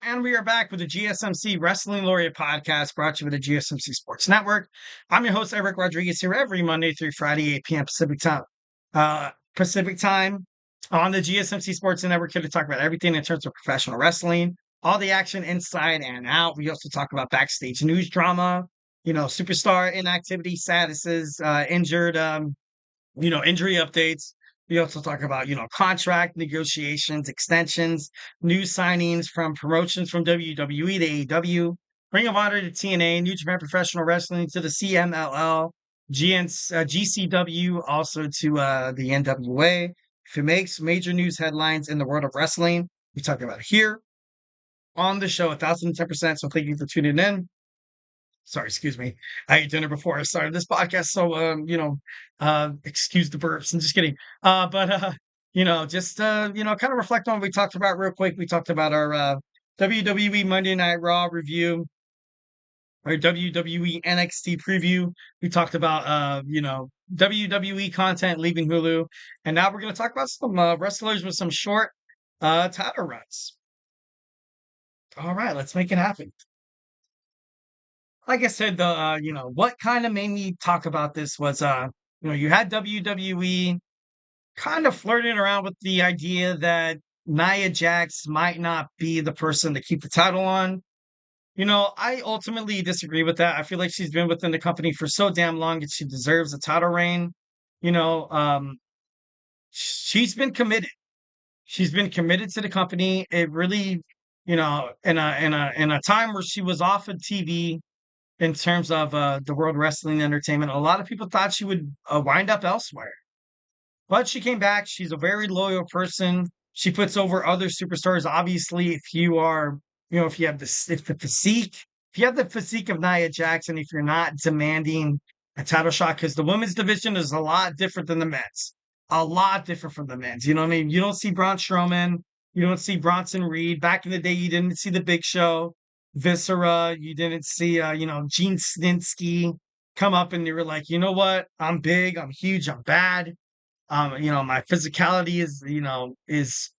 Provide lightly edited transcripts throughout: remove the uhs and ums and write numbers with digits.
And we are back with the GSMC Wrestling Laureate podcast brought to you by the GSMC Sports Network. I'm your host, Eric Rodriguez, here every Monday through Friday, 8 p.m. Pacific time on the GSMC Sports Network, here to talk about everything in terms of professional wrestling, all the action inside and out. We also talk about backstage news drama, superstar inactivity statuses, injury updates. We also talk about, contract negotiations, extensions, new signings from promotions from WWE to AEW, Ring of Honor to TNA, New Japan Professional Wrestling to the CMLL, GCW, also to the NWA. If it makes major news headlines in the world of wrestling, we talk about it here on the show, 1,010%. So thank you for tuning in. Sorry, excuse me. I ate dinner before I started this podcast, so excuse the burps. I'm just kidding. Kind of reflect on what we talked about real quick. We talked about our WWE Monday Night Raw review, our WWE NXT preview. We talked about WWE content leaving Hulu, and now we're going to talk about some wrestlers with some short title runs. All right, let's make it happen. Like I said, what kind of made me talk about this was, you had WWE kind of flirting around with the idea that Nia Jax might not be the person to keep the title on. I ultimately disagree with that. I feel like she's been within the company for so damn long that she deserves a title reign. You know, um, she's been committed. She's been committed to the company. It really, in a time where she was off of TV in terms of the World Wrestling Entertainment. A lot of people thought she would wind up elsewhere, but she came back. She's a very loyal person. She puts over other superstars. Obviously, if you are, if you have if you have the physique of Nia Jackson, if you're not demanding a title shot, because the women's division is a lot different than the men's, a lot different from the men's. You know what I mean? You don't see Braun Strowman, you don't see Bronson Reed. Back in the day, you didn't see the Big Show. Viscera, you didn't see, Gene Snitsky come up and they were like, you know what? I'm big, I'm huge, I'm bad. My physicality is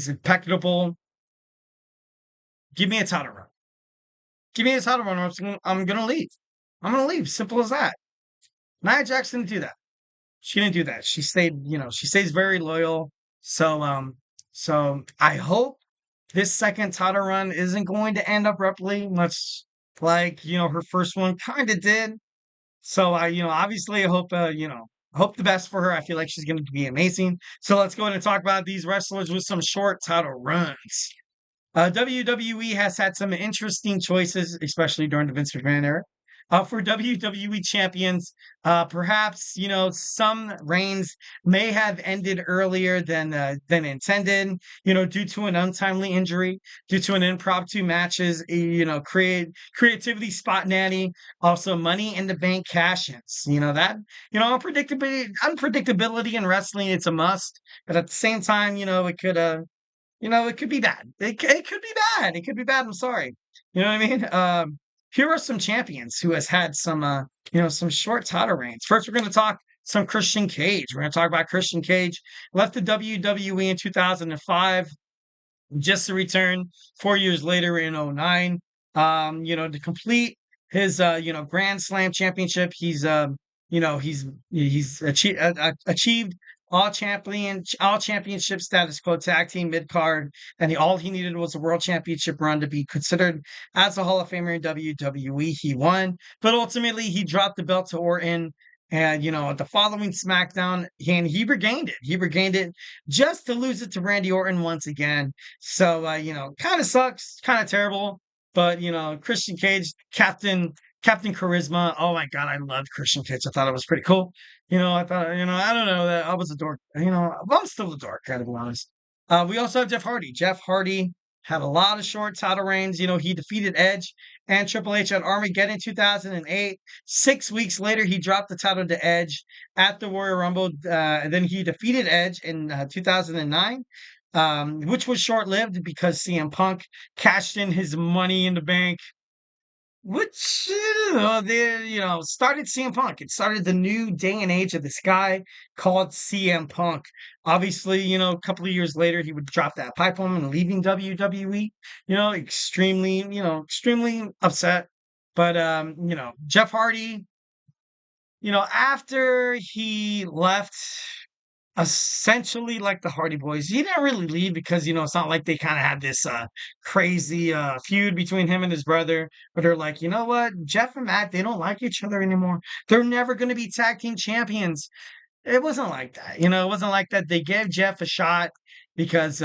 impeccable. Give me a title run. Give me a title run. I'm gonna leave. I'm gonna leave. Simple as that. Nia Jax didn't do that. She didn't do that. She stayed, she stays very loyal. So I hope this second title run isn't going to end abruptly, much like her first one kind of did. So obviously, I hope the best for her. I feel like she's going to be amazing. So let's go ahead and talk about these wrestlers with some short title runs. WWE has had some interesting choices, especially during the Vince McMahon era. For WWE champions, perhaps some reigns may have ended earlier than intended. Due to an untimely injury, due to an impromptu matches. Creativity, spot nanny, also Money in the Bank cash-ins. Unpredictability in wrestling, it's a must, but at the same time, it could be bad. It could be bad. It could be bad. I'm sorry. You know what I mean? Here are some champions who has had some short title reigns. First, we're going to talk some Christian Cage. We're going to talk about Christian Cage. Left the WWE in 2005, just to return 4 years later in 2009. To complete his, Grand Slam championship. He's achieved all championship status quo tag team mid card, and all he needed was a world championship run to be considered as a Hall of Famer in WWE. He won, but ultimately he dropped the belt to Orton. And the following SmackDown, and he regained it. He regained it just to lose it to Randy Orton once again. So kind of sucks, kind of terrible. But Christian Cage, Captain Charisma. Oh my God, I loved Christian Cage. I thought it was pretty cool. I thought, I don't know that I was a dork. I'm still a dork, kind of be honest. We also have Jeff Hardy. Jeff Hardy had a lot of short title reigns. He defeated Edge and Triple H at Armageddon 2008. 6 weeks later, he dropped the title to Edge at the Royal Rumble. And then he defeated Edge in 2009. Which was short lived because CM Punk cashed in his Money in the Bank which started CM Punk. It started the new day and age of this guy called CM Punk. Obviously, a couple of years later, he would drop that pipe bomb and leaving WWE. Extremely upset. But Jeff Hardy, after he left essentially like the Hardy Boys. He didn't really leave because, it's not like they kind of had this crazy feud between him and his brother, but they're like, you know what? Jeff and Matt, they don't like each other anymore. They're never going to be tag team champions. It wasn't like that. It wasn't like that. They gave Jeff a shot because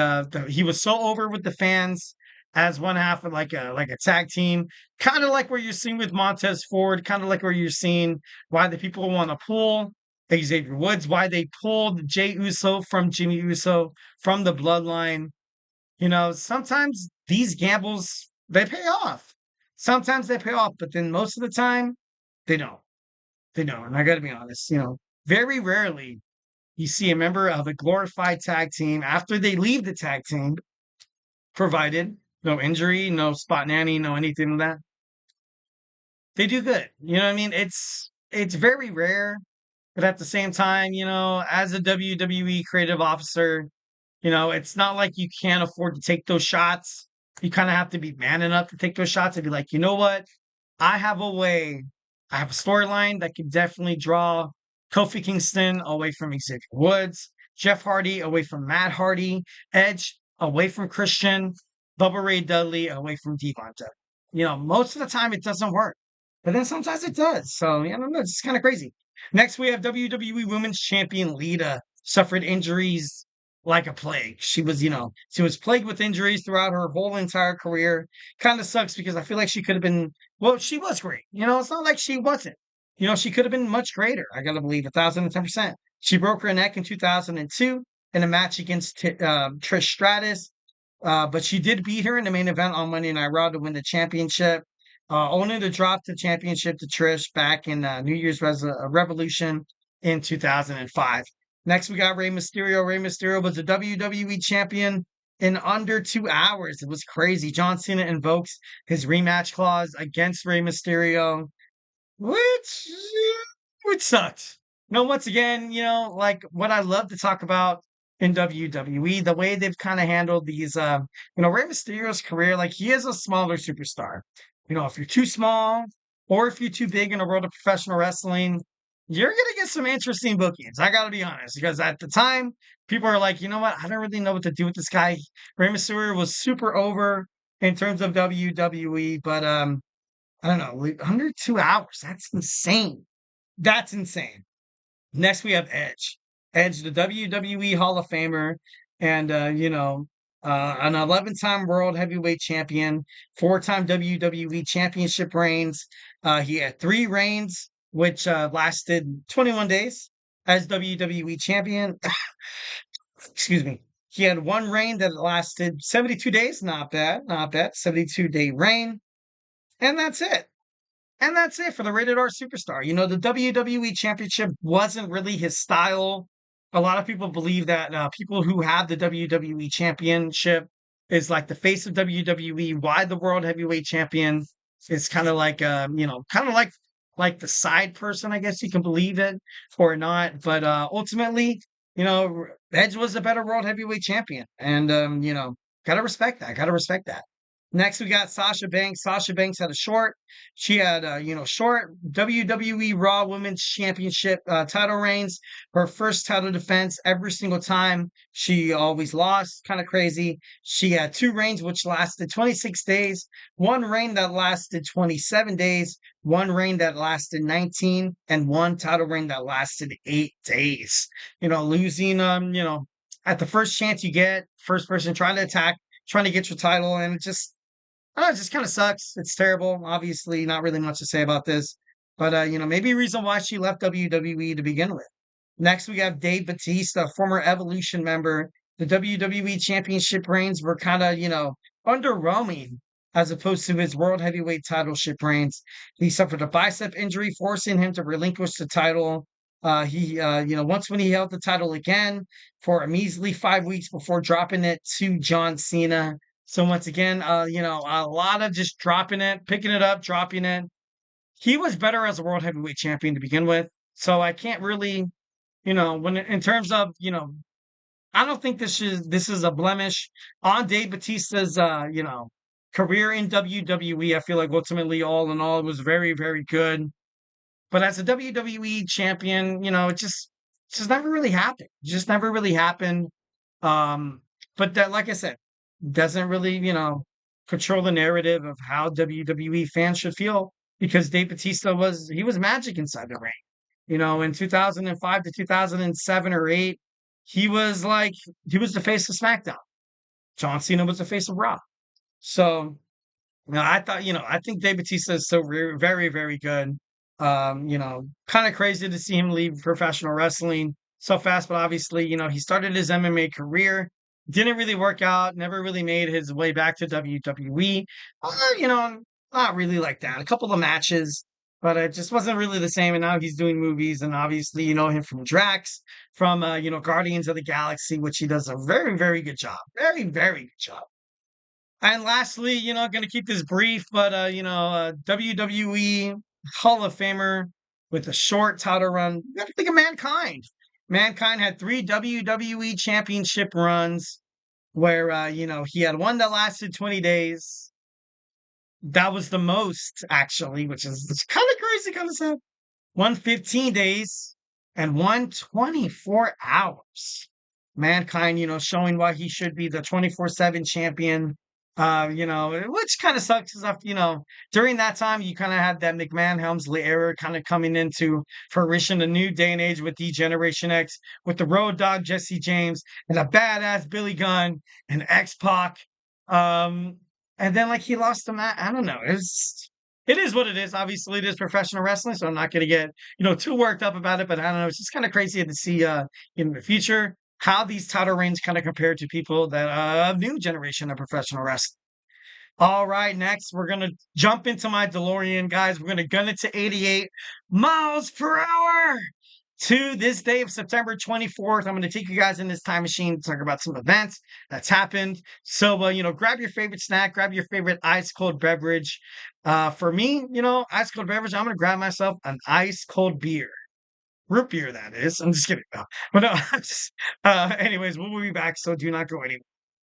he was so over with the fans as one half of like a tag team, kind of like what you're seeing with Montez Ford, kind of like where you're seeing why the people want to pull Xavier Woods, why they pulled Jay Uso from Jimmy Uso from the bloodline. Sometimes these gambles they pay off. Sometimes they pay off, but then most of the time they don't. They don't. And I got to be honest, very rarely you see a member of a glorified tag team after they leave the tag team, provided no injury, no spot nanny, no anything like that. They do good. You know what I mean? It's very rare, but at the same time, as a WWE creative officer, it's not like you can't afford to take those shots. You kind of have to be man enough to take those shots and be like, you know what? I have a way. I have a storyline that can definitely draw Kofi Kingston away from Xavier Woods, Jeff Hardy away from Matt Hardy, Edge away from Christian, Bubba Ray Dudley away from Devonta. Most of the time it doesn't work, but then sometimes it does. So, I don't know. It's kind of crazy. Next, we have WWE Women's Champion Lita suffered injuries like a plague. She was plagued with injuries throughout her whole entire career. Kind of sucks because I feel like she could have been, well, she was great. It's not like she wasn't. She could have been much greater. I got to believe 1,010%. She broke her neck in 2002 in a match against Trish Stratus. But she did beat her in the main event on Monday Night Raw to win the championship. Only to drop the championship to Trish back in New Year's Revolution in 2005. Next, we got Rey Mysterio. Rey Mysterio was the WWE champion in under 2 hours. It was crazy. John Cena invokes his rematch clause against Rey Mysterio, which sucked. Once again, like what I love to talk about in WWE, the way they've kind of handled these, Rey Mysterio's career, like he is a smaller superstar. If you're too small or if you're too big in the world of professional wrestling, you're going to get some interesting bookings. I got to be honest, because at the time, people are like, you know what? I don't really know what to do with this guy. Rey Mysterio was super over in terms of WWE, but I don't know, under 2 hours. That's insane. That's insane. Next, we have Edge. Edge, the WWE Hall of Famer, and an 11-time World Heavyweight Champion, 4-time WWE Championship reigns. He had 3 reigns, which lasted 21 days as WWE Champion. Excuse me. He had 1 reign that lasted 72 days. Not bad, not bad. 72-day reign, and that's it. And that's it for the Rated R Superstar. The WWE Championship wasn't really his style. A lot of people believe that people who have the WWE Championship is like the face of WWE. Why the World Heavyweight Champion is kind of like, kind of like the side person, I guess you can believe it or not. But ultimately, Edge was a better World Heavyweight Champion. And, gotta respect that. Gotta respect that. Next, we got Sasha Banks. Sasha Banks had a short. She had, short WWE Raw Women's Championship title reigns. Her first title defense every single time. She always lost. Kind of crazy. She had 2 reigns, which lasted 26 days. 1 reign that lasted 27 days. 1 reign that lasted 19. And 1 title reign that lasted 8 days. Losing, at the first chance you get, first person trying to attack, trying to get your title, and it just kind of sucks. It's terrible. Obviously, not really much to say about this, but maybe a reason why she left WWE to begin with. Next, we have Dave Batista, former Evolution member. The WWE Championship reigns were kind of, underwhelming as opposed to his World Heavyweight titleship reigns. He suffered a bicep injury, forcing him to relinquish the title. Once when he held the title again for a measly 5 weeks before dropping it to John Cena So once again, a lot of just dropping it, picking it up, dropping it. He was better as a world heavyweight champion to begin with. So I can't really, when in terms of, I don't think this is a blemish on Dave Batista's career in WWE. I feel like ultimately all in all it was very, very good. But as a WWE champion, it just never really happened. It just never really happened. Um, but that, like I said, doesn't really, control the narrative of how WWE fans should feel because Dave Batista was magic inside the ring. In 2005 to 2007 or 8, he was like he was the face of SmackDown. John Cena was the face of Raw. So, I thought, I think Dave Batista is so very, very good. Kind of crazy to see him leave professional wrestling so fast, but obviously, he started his MMA career, didn't really work out, never really made his way back to WWE. Not really like that. A couple of matches, but it just wasn't really the same. And now he's doing movies, and obviously, you know him from Drax, from Guardians of the Galaxy, which he does a very, very good job. Very, very good job. And lastly, going to keep this brief, but WWE Hall of Famer with a short title run. You got to think of Mankind. Mankind had 3 WWE Championship runs where he had one that lasted 20 days. That was the most actually, which is kind of crazy, kind of sad. One 15 days and one 24 hours. Mankind, showing why he should be the 24/7 champion. Which kind of sucks because after, during that time you kind of had that McMahon Helmsley era kind of coming into fruition, a new day and age with the Generation X, with the Road Dogg Jesse James and a badass Billy Gunn and X Pac. And then like he lost the match. I don't know. It is what it is. Obviously, it is professional wrestling, so I'm not going to get too worked up about it. But I don't know. It's just kind of crazy to see in the future how these title reigns kind of compare to people that new generation of professional wrestling. All right, next we're gonna jump into my DeLorean, guys. We're gonna gun it to 88 miles per hour to this day of September 24th. I'm going to take you guys in this time machine to talk about some events that's happened. So, grab your favorite snack, grab your favorite ice cold beverage. For me, ice cold beverage, I'm going to grab myself an ice cold beer. Root beer, that is. I'm just kidding. No. But no, anyways, we'll be back. So do not go anywhere.